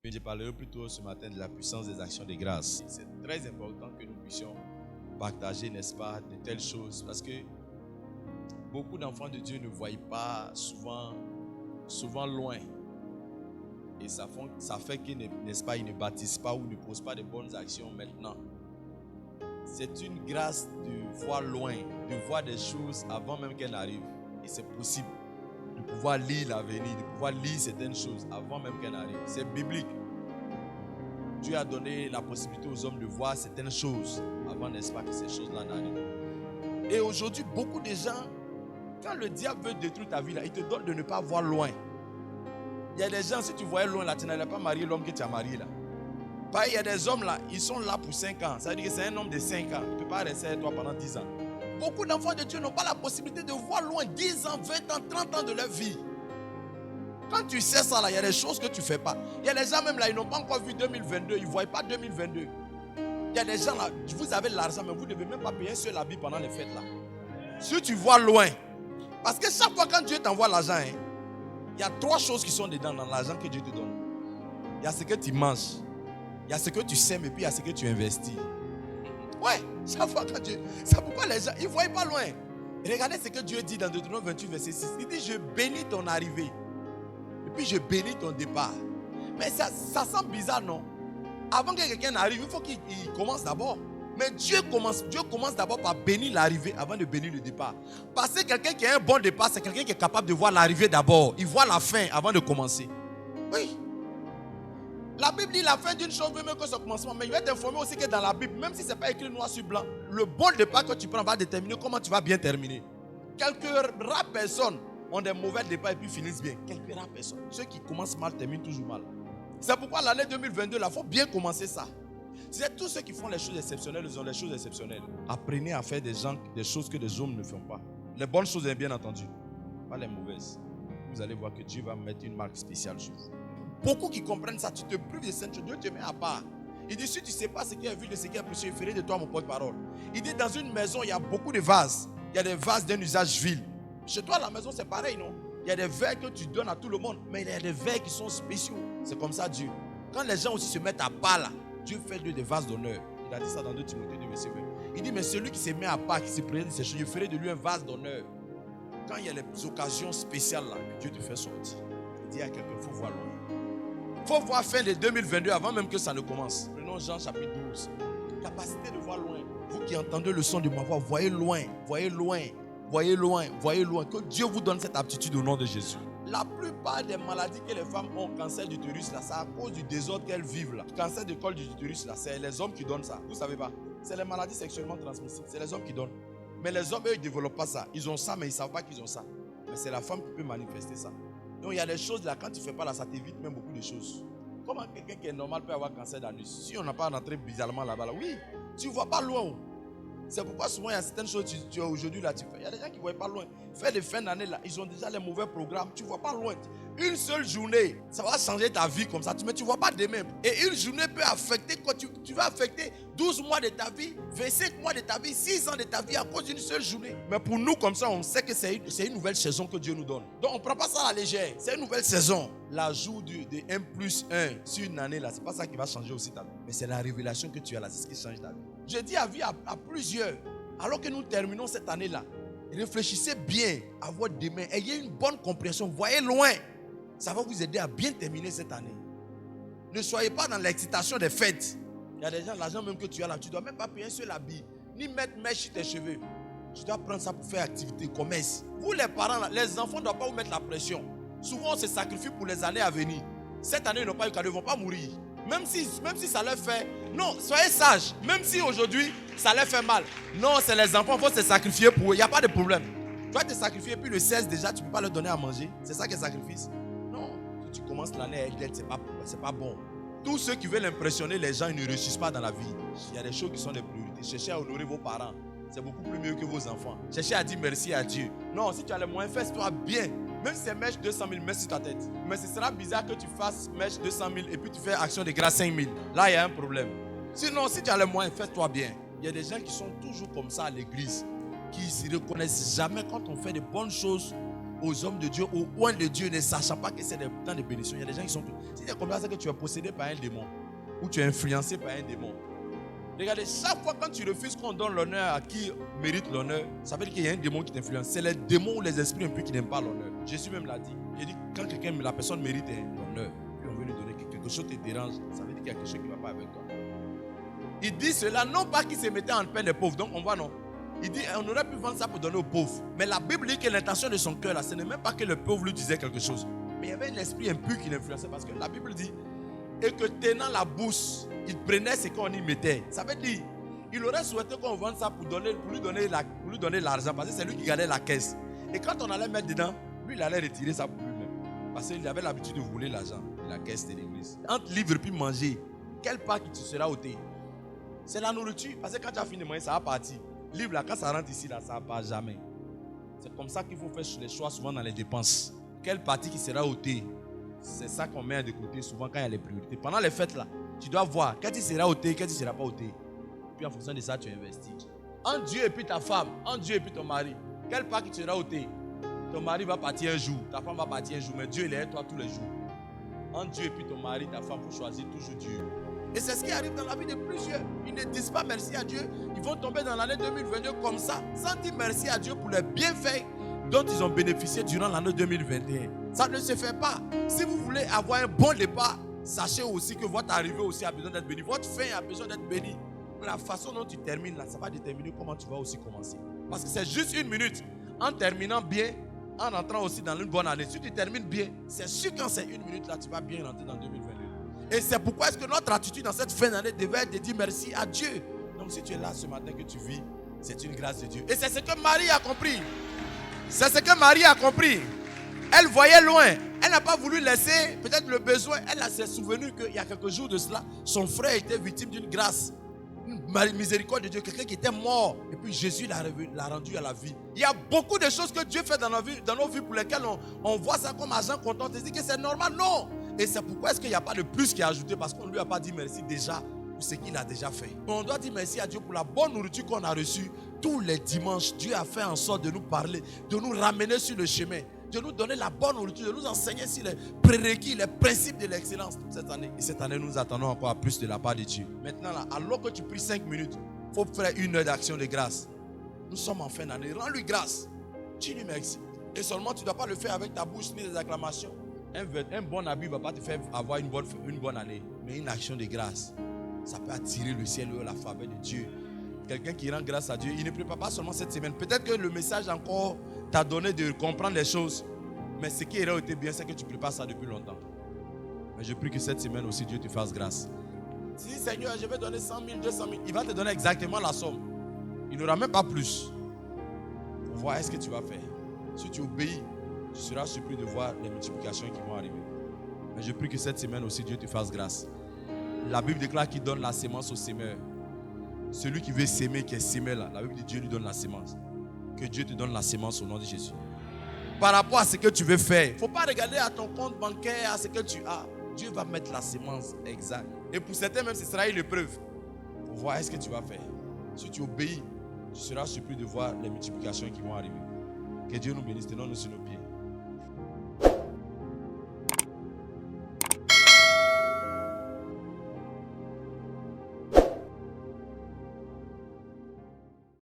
Je parlerai plutôt ce matin de la puissance des actions de grâce. C'est très important que nous puissions partager, n'est-ce pas, de telles choses. Parce que beaucoup d'enfants de Dieu ne voient pas souvent loin. Et ça fait qu'ils n'est-ce pas, ils ne bâtissent pas ou ne posent pas de bonnes actions maintenant. C'est une grâce de voir loin, de voir des choses avant même qu'elles n'arrivent. Et c'est possible de pouvoir lire l'avenir, de pouvoir lire certaines choses avant même qu'elles n'arrivent. C'est biblique. Dieu a donné la possibilité aux hommes de voir certaines choses avant, n'est-ce pas, que ces choses-là n'arrivent. Et aujourd'hui, beaucoup de gens, quand le diable veut détruire ta vie, là, il te donne de ne pas voir loin. Il y a des gens, si tu voyais loin, là, tu n'allais pas marier l'homme que tu as marié. Là. Pareil, il y a des hommes là, ils sont là pour 5 ans. Ça veut dire que c'est un homme de 5 ans. Il ne peut pas rester avec toi pendant 10 ans. Beaucoup d'enfants de Dieu n'ont pas la possibilité de voir loin 10 ans, 20 ans, 30 ans de leur vie. Quand tu sais ça, là, il y a des choses que tu ne fais pas. Il y a des gens même là, ils n'ont pas encore vu 2022. Ils ne voient pas 2022. Il y a des gens là, vous avez l'argent, mais vous ne devez même pas payer un seul habit pendant les fêtes là. Si tu vois loin, parce que chaque fois quand Dieu t'envoie l'argent, il y a 3 choses qui sont dedans dans l'argent que Dieu te donne. Il y a ce que tu manges, il y a ce que tu sèmes et puis il y a ce que tu investis. Ouais, chaque fois quand Dieu... C'est pourquoi les gens, ils ne voient pas loin. Regardez ce que Dieu dit dans Deutéronome 28, verset 6. Il dit, je bénis ton arrivée. Et puis je bénis ton départ. Mais ça sent bizarre, non? Avant que quelqu'un arrive, il faut qu'il commence d'abord. Mais Dieu commence d'abord par bénir l'arrivée avant de bénir le départ. Parce que quelqu'un qui a un bon départ, c'est quelqu'un qui est capable de voir l'arrivée d'abord. Il voit la fin avant de commencer. Oui. La Bible dit la fin d'une chose veut mieux que son commencement. Mais je vais t'informer aussi que dans la Bible, même si ce n'est pas écrit noir sur blanc, le bon départ que tu prends va déterminer comment tu vas bien terminer. Quelques rares personnes ont des mauvais départs et puis finissent bien. Quelques rares personnes. Ceux qui commencent mal terminent toujours mal. C'est pourquoi l'année 2022, il faut bien commencer ça. C'est tous ceux qui font les choses exceptionnelles, ils ont les choses exceptionnelles. Apprenez à faire des choses que des hommes ne font pas. Les bonnes choses, bien entendu, pas les mauvaises. Vous allez voir que Dieu va mettre une marque spéciale sur vous. Beaucoup qui comprennent ça, tu te prives de sainteté, Dieu te met à part. Il dit, si tu ne sais pas ce qui est vu de ce qui est précieux, ferai de toi mon porte-parole. Il dit, dans une maison, il y a beaucoup de vases. Il y a des vases d'un usage vil. Chez toi, à la maison, c'est pareil, non? Il y a des verres que tu donnes à tout le monde, mais il y a des verres qui sont spéciaux. C'est comme ça, Dieu. Quand les gens aussi se mettent à part, là, Dieu fait d'eux des vases d'honneur. Il a dit ça dans 2 Timothée 2, verset 20. Il dit, mais celui qui se met à part, qui se présente de ces choses, je ferai de lui un vase d'honneur. Quand il y a les occasions spéciales, là, que Dieu te fait sortir, il dit à quelqu'un, il faut voir loin. Il faut voir fin de 2022 avant même que ça ne commence. Prenons Jean chapitre 12. Capacité de voir loin. Vous qui entendez le son de ma voix, voyez loin, voyez loin, voyez loin, voyez loin. Que Dieu vous donne cette aptitude au nom de Jésus. La plupart des maladies que les femmes ont, cancer d'utérus, là, c'est à cause du désordre qu'elles vivent là. Cancer de col d'utérus, là, c'est les hommes qui donnent ça. Vous ne savez pas. C'est les maladies sexuellement transmissibles. C'est les hommes qui donnent. Mais les hommes, eux, ils ne développent pas ça. Ils ont ça, mais ils ne savent pas qu'ils ont ça. Mais c'est la femme qui peut manifester ça. Donc il y a des choses là, quand tu ne fais pas là, ça t'évite même beaucoup de choses. Comment quelqu'un qui est normal peut avoir cancer d'anus? Si on n'a pas rentré bizarrement là-bas, là, oui, tu ne vois pas loin. C'est pourquoi souvent il y a certaines choses que tu as aujourd'hui là, tu fais. Il y a des gens qui ne voient pas loin. Faire des fins d'année là, ils ont déjà les mauvais programmes. Tu ne vois pas loin. Une seule journée, ça va changer ta vie comme ça. Mais tu ne vois pas demain. Et une journée peut affecter, quand tu vas affecter 12 mois de ta vie, 25 mois de ta vie, 6 ans de ta vie à cause d'une seule journée. Mais pour nous comme ça, on sait que c'est une nouvelle saison que Dieu nous donne. Donc on ne prend pas ça à la légère. C'est une nouvelle saison. L'ajout de 1+1 sur une année là, c'est pas ça qui va changer aussi ta vie. Mais c'est la révélation que tu as là, c'est ce qui change ta vie. Je dis à vie à plusieurs. Alors que nous terminons cette année-là, réfléchissez bien à votre demain. Ayez une bonne compréhension. Voyez loin. Ça va vous aider à bien terminer cette année. Ne soyez pas dans l'excitation des fêtes. Il y a des gens, l'argent même que tu as là, tu ne dois même pas payer un seul habit. Ni mettre mèche sur tes cheveux. Tu dois prendre ça pour faire activité, commerce. Vous les parents, là, les enfants ne doivent pas vous mettre la pression. Souvent on se sacrifie pour les années à venir. Cette année ils n'ont pas eu cadeau, ils ne vont pas mourir. Même si ça leur fait... Non, soyez sages. Même si aujourd'hui, ça leur fait mal. Non, c'est les enfants, il faut se sacrifier pour eux. Il n'y a pas de problème. Tu vas te sacrifier, puis le 16 déjà, tu ne peux pas leur donner à manger. C'est ça qui est sacrifice. Non, si tu commences l'année avec l'aide, c'est pas bon. Tous ceux qui veulent impressionner les gens, ils ne réussissent pas dans la vie. Il y a des choses qui sont des priorités. Cherchez à honorer vos parents. C'est beaucoup plus mieux que vos enfants. Cherchez à dire merci à Dieu. Non, si tu as les moyens, fais-toi bien. Même si c'est mèche 200 000, mets sur ta tête. Mais ce sera bizarre que tu fasses mèche 200 000 et puis tu fais action de grâce 5 000. Là, il y a un problème. Sinon, si tu as les moyens, fais-toi bien. Il y a des gens qui sont toujours comme ça à l'église, qui ne se reconnaissent jamais quand on fait de bonnes choses aux hommes de Dieu, aux oins de Dieu, ne sachant pas que c'est des temps de bénédiction. Il y a des gens qui sont... Si c'est comme ça, c'est que tu es possédé par un démon. Ou tu es influencé par un démon. Regardez, chaque fois quand tu refuses qu'on donne l'honneur à qui mérite l'honneur, ça veut dire qu'il y a un démon qui t'influence. C'est les démons ou les esprits impurs qui n'aiment pas l'honneur. Jésus même l'a dit. Il dit, quand la personne mérite l'honneur, puis on veut lui donner quelque chose te dérange, ça veut dire qu'il y a quelque chose qui ne va pas avec toi. Il dit cela, non pas qu'il se mettait en paix les pauvres. Donc on voit non. Il dit, on aurait pu vendre ça pour donner aux pauvres. Mais la Bible dit que l'intention de son cœur, là, ce n'est même pas que le pauvre lui disait quelque chose. Mais il y avait un esprit impur qui l'influençait. Parce que la Bible dit, et que tenant la bourse, il prenait ce qu'on y mettait. Ça veut dire, il aurait souhaité qu'on vende ça pour lui donner l'argent. Parce que c'est lui qui gardait la caisse. Et quand on allait mettre dedans, lui, il allait retirer ça pour lui-même. Parce qu'il avait l'habitude de voler l'argent de la caisse de l'église. Entre livre puis manger, quelle part qui te sera ôtée? C'est la nourriture. Parce que quand tu as fini de manger, ça va partir. Livre là, quand ça rentre ici, là, ça ne part jamais. C'est comme ça qu'il faut faire les choix souvent dans les dépenses. Quelle partie qui sera ôtée? C'est ça qu'on met de côté souvent quand il y a les priorités. Pendant les fêtes là, tu dois voir qu'est-ce qui sera ôté, qu'est-ce qui ne sera pas ôté. Puis en fonction de ça, tu investis. En Dieu et puis ta femme, en Dieu et puis ton mari, quelle part qui sera ôtée? Ton mari va partir un jour, ta femme va partir un jour, mais Dieu il est avec toi tous les jours. En Dieu et puis ton mari, ta femme, il faut choisir toujours Dieu. Et c'est ce qui arrive dans la vie de plusieurs. Ils ne disent pas merci à Dieu. Ils vont tomber dans l'année 2022 comme ça, sans dire merci à Dieu pour les bienfaits dont ils ont bénéficié durant l'année 2021. Ça ne se fait pas. Si vous voulez avoir un bon départ, sachez aussi que votre arrivée aussi a besoin d'être bénie. Votre fin a besoin d'être bénie. La façon dont tu termines là, ça va déterminer comment tu vas aussi commencer. Parce que c'est juste une minute. En terminant bien, en entrant aussi dans une bonne année. Si tu termines bien, c'est sûr que quand c'est une minute là, tu vas bien rentrer dans 2022. Et c'est pourquoi est-ce que notre attitude dans cette fin d'année devait être de dire merci à Dieu. Donc si tu es là ce matin que tu vis, c'est une grâce de Dieu. Et c'est ce que Marie a compris. C'est ce que Marie a compris. Elle voyait loin. Elle n'a pas voulu laisser peut-être le besoin. Elle s'est souvenue qu'il y a quelques jours de cela, son frère était victime d'une grâce, une miséricorde de Dieu. Quelqu'un qui était mort. Et puis Jésus l'a rendu à la vie. Il y a beaucoup de choses que Dieu fait dans nos vies pour lesquelles on voit ça comme argent comptant. On se dit que c'est normal. Non. Et c'est pourquoi est-ce qu'il n'y a pas de plus qui est ajouté? Parce qu'on ne lui a pas dit merci déjà pour ce qu'il a déjà fait. On doit dire merci à Dieu pour la bonne nourriture qu'on a reçue. Tous les dimanches, Dieu a fait en sorte de nous parler, de nous ramener sur le chemin, de nous donner la bonne nourriture, de nous enseigner sur les prérequis, les principes de l'excellence toute cette année. Et cette année, nous attendons encore plus de la part de Dieu. Maintenant, là, alors que tu pries 5 minutes, il faut faire 1 heure d'action de grâce. Nous sommes en fin d'année. Rends-lui grâce. Dis-lui merci. Et seulement, tu ne dois pas le faire avec ta bouche ni des acclamations. Un bon habit ne va pas te faire avoir une bonne année. Mais une action de grâce, ça peut attirer le ciel ou la faveur de Dieu. Quelqu'un qui rend grâce à Dieu, il ne prépare pas seulement cette semaine. Peut-être que le message encore t'a donné de comprendre les choses. Mais ce qui aurait été bien, c'est que tu prépares ça depuis longtemps. Mais je prie que cette semaine aussi, Dieu te fasse grâce. Si Seigneur, je vais donner 100 000, 200 000, il va te donner exactement la somme. Il n'aura même pas plus. Pour voir ce que tu vas faire. Si tu obéis, tu seras surpris de voir les multiplications qui vont arriver. Mais je prie que cette semaine aussi, Dieu te fasse grâce. La Bible déclare qu'il donne la sémence au semeur. Celui qui veut s'aimer, qui est semé là, la Bible dit Dieu lui donne la sémence. Que Dieu te donne la sémence au nom de Jésus. Par rapport à ce que tu veux faire, il ne faut pas regarder à ton compte bancaire, à ce que tu as. Dieu va mettre la sémence exacte. Et pour certains même, ce sera une épreuve. Pour voir ce que tu vas faire. Si tu obéis, tu seras surpris de voir les multiplications qui vont arriver. Que Dieu nous bénisse, tenons-nous sur nos pieds.